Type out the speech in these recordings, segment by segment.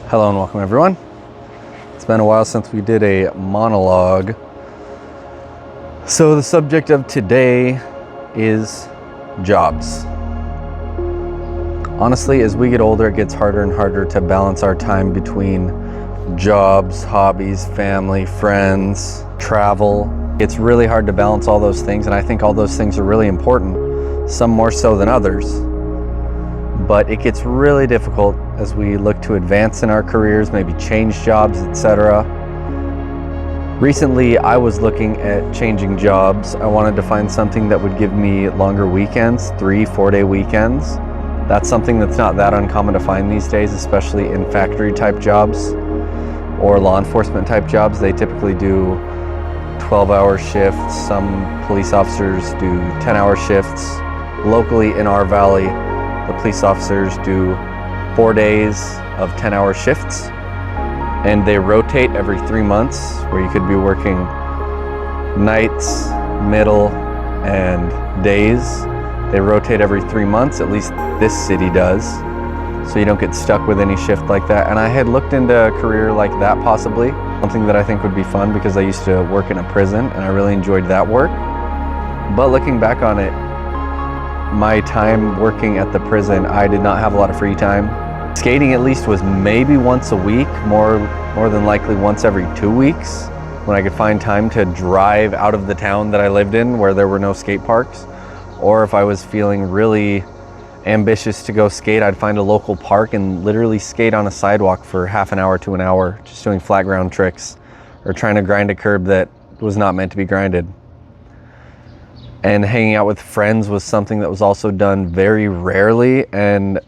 Hello and welcome everyone. It's been a while since we did a monologue. So the subject of today is jobs. Honestly, as we get older, it gets harder and harder to balance our time between jobs, hobbies, family, friends, travel. It's really hard to balance all those things, and I think all those things are really important, some more so than others. But it gets really difficult as we look to advance in our careers, maybe change jobs, etc. Recently, I was looking at changing jobs. I wanted to find something that would give me longer weekends, 3-4 day weekends. That's something that's not that uncommon to find these days, especially in factory type jobs or law enforcement type jobs. They typically do 12-hour shifts. Some police officers do 10-hour shifts. Locally in our valley, the police officers do 4 days of 10-hour shifts, and they rotate every 3 months, where you could be working nights, middle, and days. They rotate every 3 months, at least this city does, so you don't get stuck with any shift like that. And I had looked into a career like that, possibly something that I think would be fun, because I used to work in a prison and I really enjoyed that work. But looking back on it, my time working at the prison, I did not have a lot of free time. Skating at least was maybe once a week, more than likely once every 2 weeks, when I could find time to drive out of the town that I lived in where there were no skate parks. Or if I was feeling really ambitious to go skate, I'd find a local park and literally skate on a sidewalk for half an hour to an hour, just doing flat ground tricks or trying to grind a curb that was not meant to be grinded. And hanging out with friends was something that was also done very rarely. And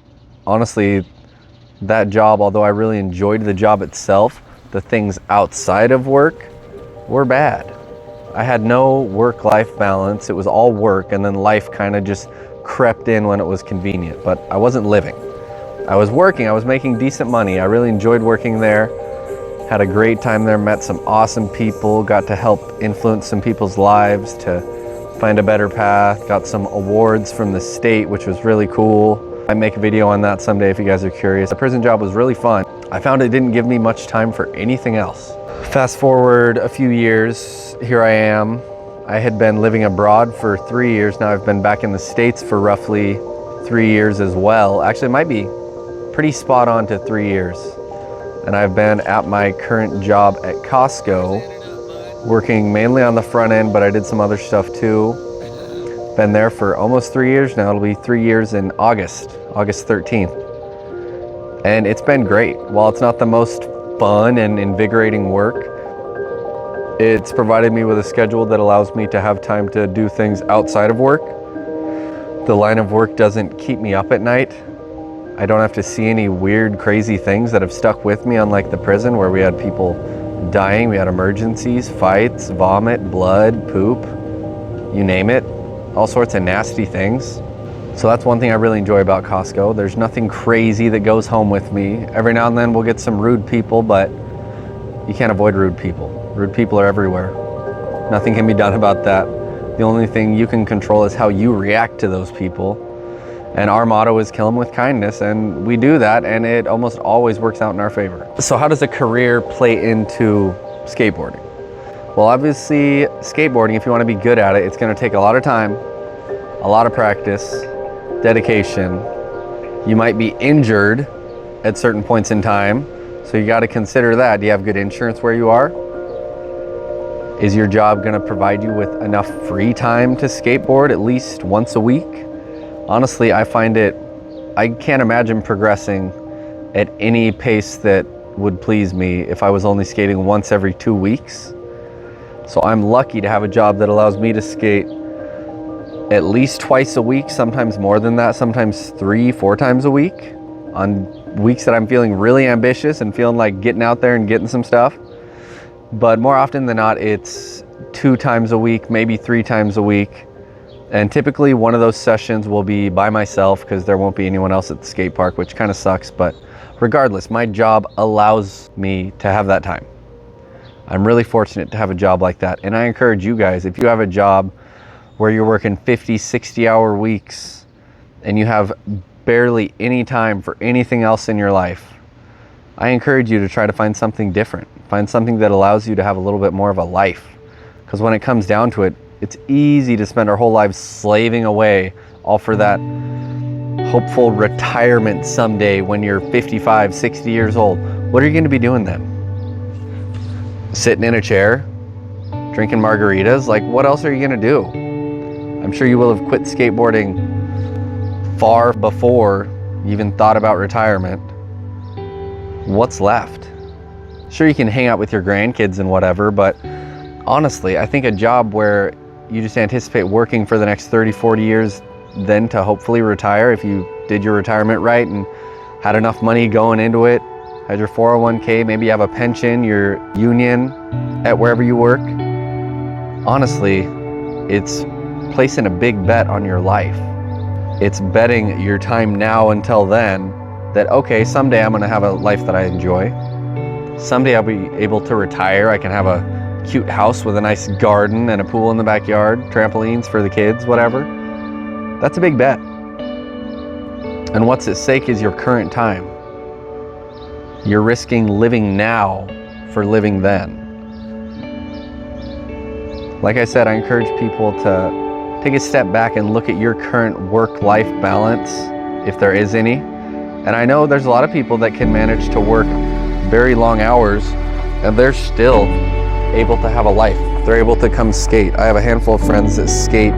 honestly, that job, although I really enjoyed the job itself, the things outside of work were bad. I had no work-life balance. It was all work, and then life kind of just crept in when it was convenient. But I wasn't living. I was working, I was making decent money. I really enjoyed working there. Had a great time there, met some awesome people, got to help influence some people's lives to find a better path, got some awards from the state, which was really cool. I make a video on that someday if you guys are curious. The prison job was really fun. I found it didn't give me much time for anything else. Fast forward a few years, here I am. I had been living abroad for 3 years. Now I've been back in the States for roughly 3 years as well. Actually, it might be pretty spot on to 3 years. And I've been at my current job at Costco, working mainly on the front end, but I did some other stuff too. Been there for almost 3 years now. It'll be 3 years in August 13th. And it's been great. While it's not the most fun and invigorating work, it's provided me with a schedule that allows me to have time to do things outside of work. The line of work doesn't keep me up at night. I don't have to see any weird, crazy things that have stuck with me, unlike the prison where we had people dying, we had emergencies, fights, vomit, blood, poop, you name it, all sorts of nasty things. So that's one thing I really enjoy about Costco. There's nothing crazy that goes home with me. Every now and then we'll get some rude people, but you can't avoid rude people. Rude people are everywhere. Nothing can be done about that. The only thing you can control is how you react to those people. And our motto is kill them with kindness, and we do that, and it almost always works out in our favor. So how does a career play into skateboarding? Well, obviously, skateboarding, if you want to be good at it, it's going to take a lot of time, a lot of practice, dedication. You might be injured at certain points in time, so you got to consider that. Do you have good insurance where you are? Is your job going to provide you with enough free time to skateboard at least once a week? Honestly, I can't imagine progressing at any pace that would please me if I was only skating once every 2 weeks. So I'm lucky to have a job that allows me to skate at least twice a week, sometimes more than that, sometimes 3-4 times a week, on weeks that I'm feeling really ambitious and feeling like getting out there and getting some stuff. But more often than not, it's 2 times a week, maybe 3 times a week. And typically one of those sessions will be by myself, because there won't be anyone else at the skate park, which kind of sucks. But regardless, my job allows me to have that time. I'm really fortunate to have a job like that. And I encourage you guys, if you have a job where you're working 50, 60-hour weeks and you have barely any time for anything else in your life, I encourage you to try to find something different. Find something that allows you to have a little bit more of a life. Because when it comes down to it, it's easy to spend our whole lives slaving away, all for that hopeful retirement someday when you're 55, 60 years old. What are you going to be doing then? Sitting in a chair, drinking margaritas? Like, what else are you going to do? I'm sure you will have quit skateboarding far before you even thought about retirement. What's left? Sure, you can hang out with your grandkids and whatever, but honestly, I think a job where you just anticipate working for the next 30, 40 years, then to hopefully retire, if you did your retirement right and had enough money going into it, had your 401k, maybe you have a pension, your union at wherever you work. Honestly, it's placing a big bet on your life. It's betting your time now until then that, okay, someday I'm gonna have a life that I enjoy. Someday I'll be able to retire. I can have a cute house with a nice garden and a pool in the backyard, trampolines for the kids, whatever. That's a big bet. And what's at stake is your current time. You're risking living now for living then. Like I said, I encourage people to take a step back and look at your current work-life balance, if there is any. And I know there's a lot of people that can manage to work very long hours and they're still able to have a life. They're able to come skate. I have a handful of friends that skate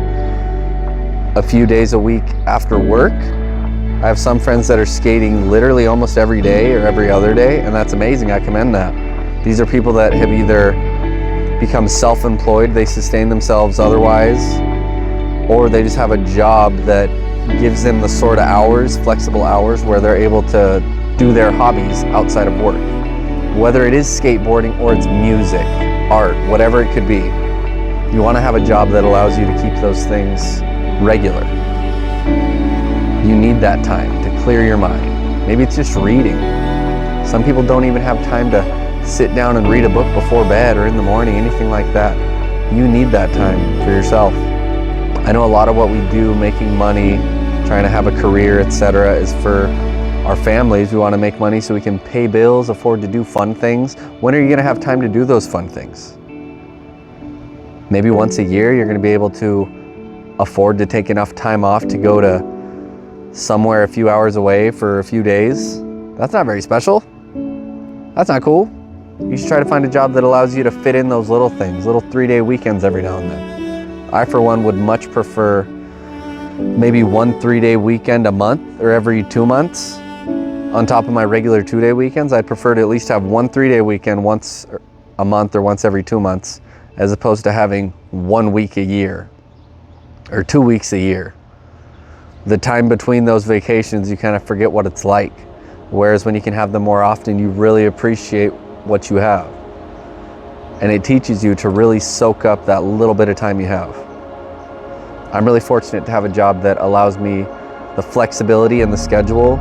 a few days a week after work. I have some friends that are skating literally almost every day or every other day, and that's amazing. I commend that. These are people that have either become self-employed, they sustain themselves otherwise, or they just have a job that gives them the sort of hours, flexible hours, where they're able to do their hobbies outside of work. Whether it is skateboarding or it's music, art, whatever it could be, you want to have a job that allows you to keep those things regular. You need that time to clear your mind. Maybe it's just reading. Some people don't even have time to sit down and read a book before bed or in the morning, anything like that. You need that time for yourself. I know a lot of what we do, making money, trying to have a career, etc., is for our families. We want to make money so we can pay bills, afford to do fun things. When are you going to have time to do those fun things? Maybe once a year you're going to be able to afford to take enough time off to go to somewhere a few hours away for a few days. That's not very special. That's not cool. You should try to find a job that allows you to fit in those little things, little 3-day weekends every now and then. I, for one, would much prefer maybe 1 3-day weekend a month or every 2 months on top of my regular 2-day weekends. I'd prefer to at least have 1 3-day weekend once a month or once every 2 months, as opposed to having 1 week a year or 2 weeks a year. The time between those vacations, you kind of forget what it's like. Whereas when you can have them more often, you really appreciate what you have. And it teaches you to really soak up that little bit of time you have. I'm really fortunate to have a job that allows me the flexibility and the schedule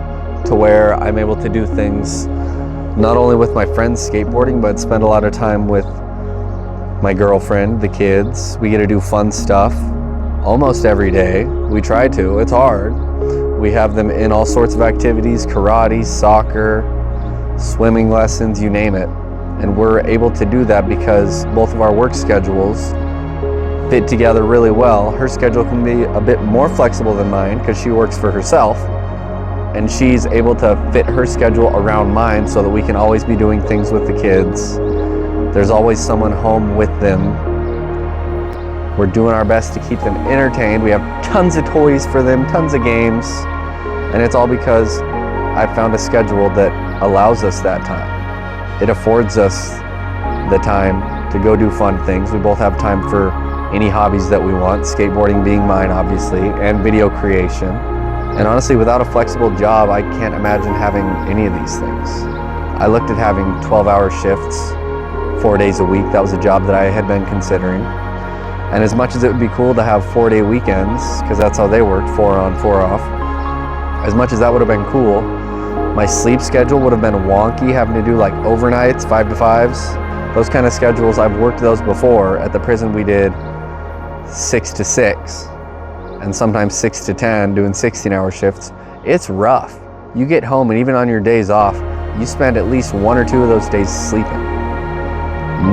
to where I'm able to do things not only with my friends skateboarding, but spend a lot of time with my girlfriend, the kids. We get to do fun stuff almost every day. We try to. It's hard. We have them in all sorts of activities, karate, soccer, swimming lessons, you name it. And we're able to do that because both of our work schedules fit together really well. Her schedule can be a bit more flexible than mine because she works for herself, and she's able to fit her schedule around mine so that we can always be doing things with the kids. There's always someone home with them. We're doing our best to keep them entertained. We have tons of toys for them, tons of games, and it's all because I found a schedule that allows us that time. It affords us the time to go do fun things. We both have time for any hobbies that we want, skateboarding being mine, obviously, and video creation. And honestly, without a flexible job, I can't imagine having any of these things. I looked at having 12-hour shifts, 4 days a week. That was a job that I had been considering. And as much as it would be cool to have 4-day weekends, because that's how they worked, 4 on, 4 off, as much as that would have been cool, my sleep schedule would have been wonky, having to do like overnights, 5 to 5s. Those kind of schedules, I've worked those before. At the prison we did 6 to 6 and sometimes 6 to 10, doing 16-hour shifts. It's rough. You get home and even on your days off, you spend at least 1 or 2 of those days sleeping.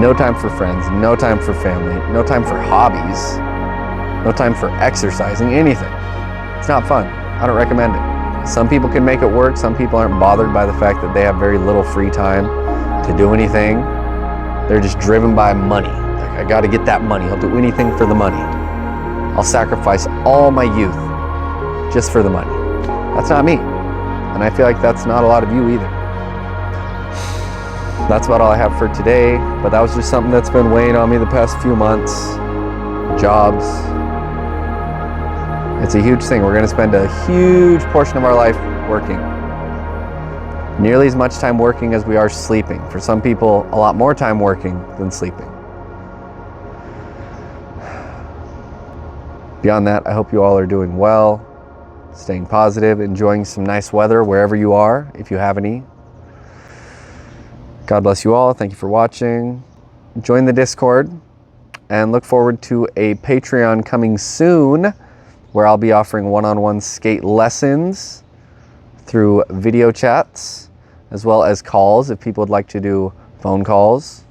No time for friends, no time for family, no time for hobbies, no time for exercising, anything. It's not fun. I don't recommend it. Some people can make it work. Some people aren't bothered by the fact that they have very little free time to do anything. They're just driven by money. Like, I got to get that money. I'll do anything for the money. I'll sacrifice all my youth just for the money. That's not me. And I feel like that's not a lot of you either. That's about all I have for today, but that was just something that's been weighing on me the past few months. Jobs. It's a huge thing. We're going to spend a huge portion of our life working. Nearly as much time working as we are sleeping. For some people, a lot more time working than sleeping. Beyond that, I hope you all are doing well, staying positive, enjoying some nice weather wherever you are, if you have any. God bless you all. Thank you for watching. Join the Discord and look forward to a Patreon coming soon where I'll be offering one-on-one skate lessons through video chats as well as calls if people would like to do phone calls.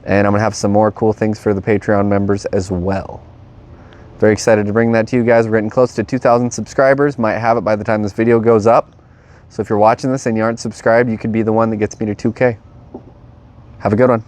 And I'm going to have some more cool things for the Patreon members as well. Very excited to bring that to you guys. We're getting close to 2,000 subscribers. Might have it by the time this video goes up. So if you're watching this and you aren't subscribed, you could be the one that gets me to 2K. Have a good one.